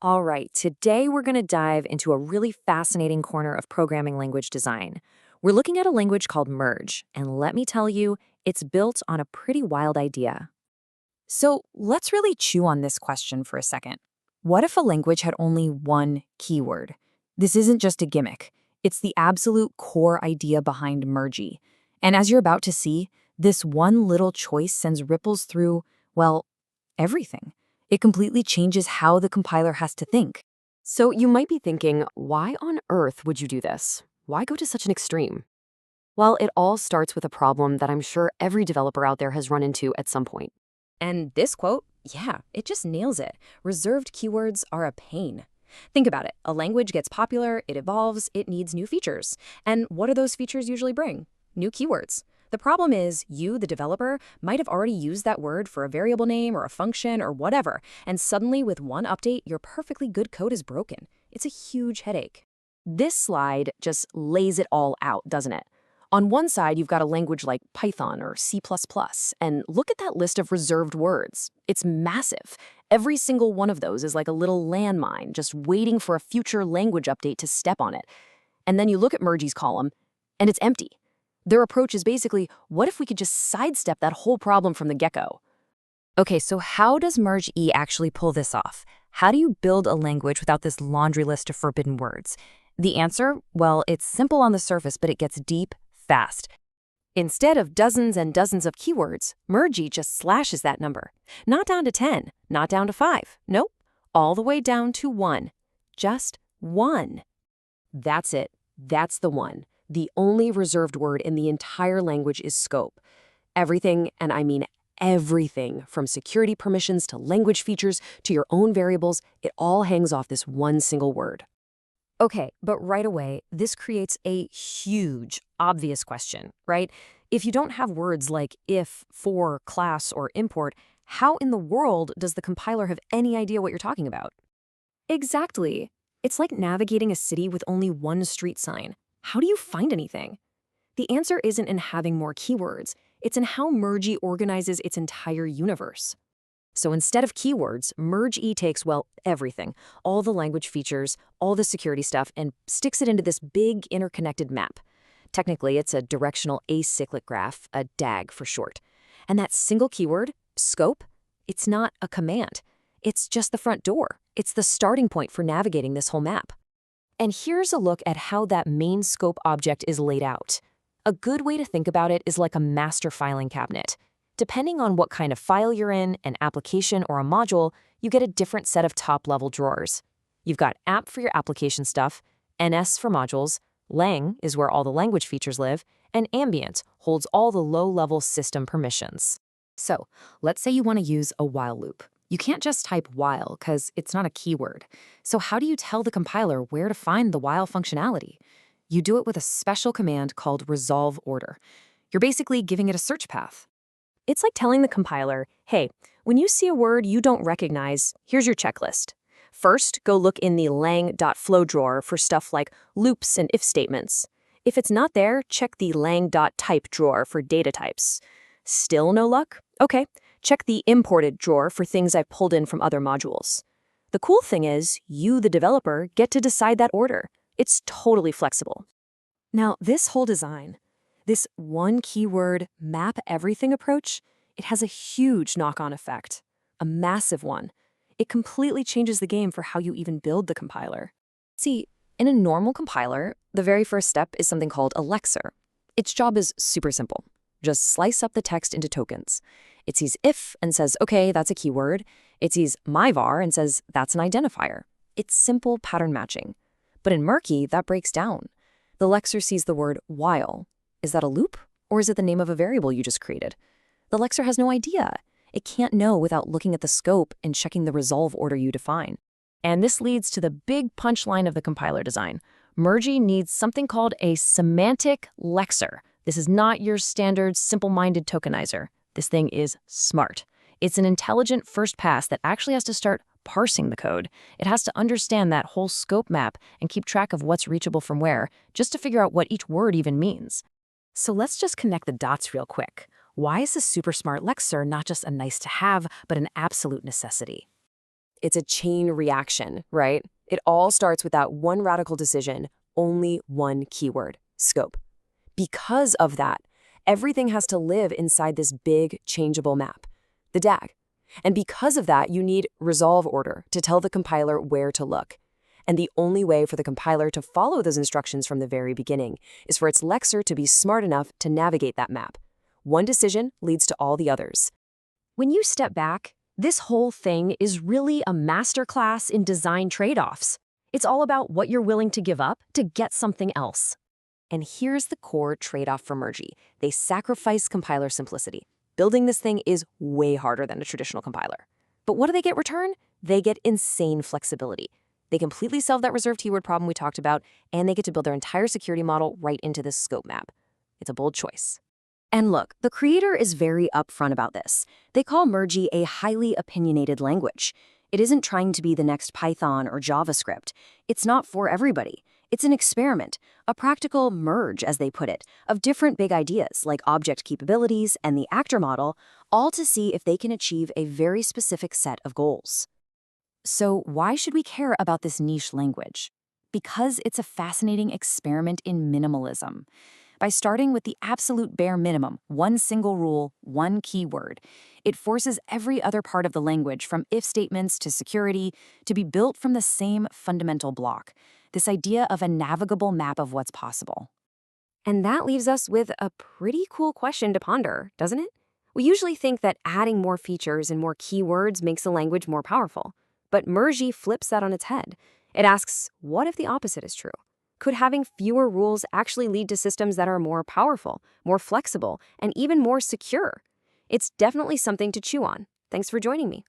All right, today we're going to dive into a really fascinating corner of programming language design. We're looking at a language called Merge, and let me tell you, it's built on a pretty wild idea. So let's really chew on this question for a second. What if a language had only one keyword? This isn't just a gimmick. It's the absolute core idea behind Merg-E. And as you're about to see, this one little choice sends ripples through, well, everything. It completely changes how the compiler has to think. So you might be thinking, why on earth would you do this? Why go to such an extreme? Well, it all starts with a problem that I'm sure every developer out there has run into at some point. And this quote, yeah, it just nails it. Reserved keywords are a pain. Think about it. A language gets popular, it evolves, it needs new features. And what do those features usually bring? New keywords. The problem is you, the developer, might have already used that word for a variable name or a function or whatever, and suddenly with one update, your perfectly good code is broken. It's a huge headache. This slide just lays it all out, doesn't it? On one side, you've got a language like Python or C++, and look at that list of reserved words. It's massive. Every single one of those is like a little landmine, just waiting for a future language update to step on it. And then you look at Merg-E's column, and it's empty. Their approach is basically, what if we could just sidestep that whole problem from the get-go? Okay, so how does Merg-E actually pull this off? How do you build a language without this laundry list of forbidden words? The answer? Well, it's simple on the surface, but it gets deep fast. Instead of dozens and dozens of keywords, Merg-E just slashes that number. Not down to 10, not down to 5. Nope, all the way down to 1. Just 1. That's it. That's the one. The only reserved word in the entire language is scope. Everything, and I mean everything, from security permissions to language features to your own variables, it all hangs off this one single word. Okay, but right away, this creates a huge, obvious question, right? If you don't have words like if, for, class, or import, how in the world does the compiler have any idea what you're talking about? Exactly. It's like navigating a city with only one street sign. How do you find anything? The answer isn't in having more keywords. It's in how Merg-E organizes its entire universe. So instead of keywords, Merg-E takes, well, everything, all the language features, all the security stuff, and sticks it into this big interconnected map. Technically, it's a directional acyclic graph, a DAG for short. And that single keyword, scope, it's not a command. It's just the front door. It's the starting point for navigating this whole map. And here's a look at how that main scope object is laid out. A good way to think about it is like a master filing cabinet. Depending on what kind of file you're in, an application or a module, you get a different set of top-level drawers. You've got app for your application stuff, NS for modules, lang is where all the language features live, and ambient holds all the low-level system permissions. So let's say you want to use a while loop. You can't just type while because it's not a keyword. So how do you tell the compiler where to find the while functionality? You do it with a special command called resolve order. You're basically giving it a search path. It's like telling the compiler, hey, when you see a word you don't recognize, here's your checklist. First, go look in the lang.flow drawer for stuff like loops and if statements. If it's not there, check the lang.type drawer for data types. Still no luck? Okay, check the imported drawer for things I've pulled in from other modules. The cool thing is, you, the developer, get to decide that order. It's totally flexible. Now, this whole design, this one keyword, map everything approach, it has a huge knock-on effect, a massive one. It completely changes the game for how you even build the compiler. See, in a normal compiler, the very first step is something called a lexer. Its job is super simple. Just slice up the text into tokens. It sees if and says, okay, that's a keyword. It sees myvar and says, that's an identifier. It's simple pattern matching. But in Merg-E, that breaks down. The lexer sees the word while. Is that a loop? Or is it the name of a variable you just created? The lexer has no idea. It can't know without looking at the scope and checking the resolve order you define. And this leads to the big punchline of the compiler design. Merg-E needs something called a semantic lexer. This is not your standard simple-minded tokenizer. This thing is smart. It's an intelligent first pass that actually has to start parsing the code. It has to understand that whole scope map and keep track of what's reachable from where, just to figure out what each word even means. So let's just connect the dots real quick. Why is a super smart lexer not just a nice to have, but an absolute necessity? It's a chain reaction, right? It all starts with that one radical decision, only one keyword, scope. Because of that, everything has to live inside this big, changeable map, the DAG. And because of that, you need resolve order to tell the compiler where to look. And the only way for the compiler to follow those instructions from the very beginning is for its lexer to be smart enough to navigate that map. One decision leads to all the others. When you step back, this whole thing is really a masterclass in design trade-offs. It's all about what you're willing to give up to get something else. And here's the core trade-off for Merg-E. They sacrifice compiler simplicity. Building this thing is way harder than a traditional compiler. But what do they get in return? They get insane flexibility. They completely solve that reserved keyword problem we talked about, and they get to build their entire security model right into this scope map. It's a bold choice. And look, the creator is very upfront about this. They call Merg-E a highly opinionated language. It isn't trying to be the next Python or JavaScript. It's not for everybody. It's an experiment, a practical merge, as they put it, of different big ideas like object capabilities and the actor model, all to see if they can achieve a very specific set of goals. So why should we care about this niche language? Because it's a fascinating experiment in minimalism. By starting with the absolute bare minimum, one single rule, one keyword, it forces every other part of the language, from if statements to security, to be built from the same fundamental block, this idea of a navigable map of what's possible. And that leaves us with a pretty cool question to ponder, doesn't it? We usually think that adding more features and more keywords makes a language more powerful. But Merg-E flips that on its head. It asks, what if the opposite is true? Could having fewer rules actually lead to systems that are more powerful, more flexible, and even more secure? It's definitely something to chew on. Thanks for joining me.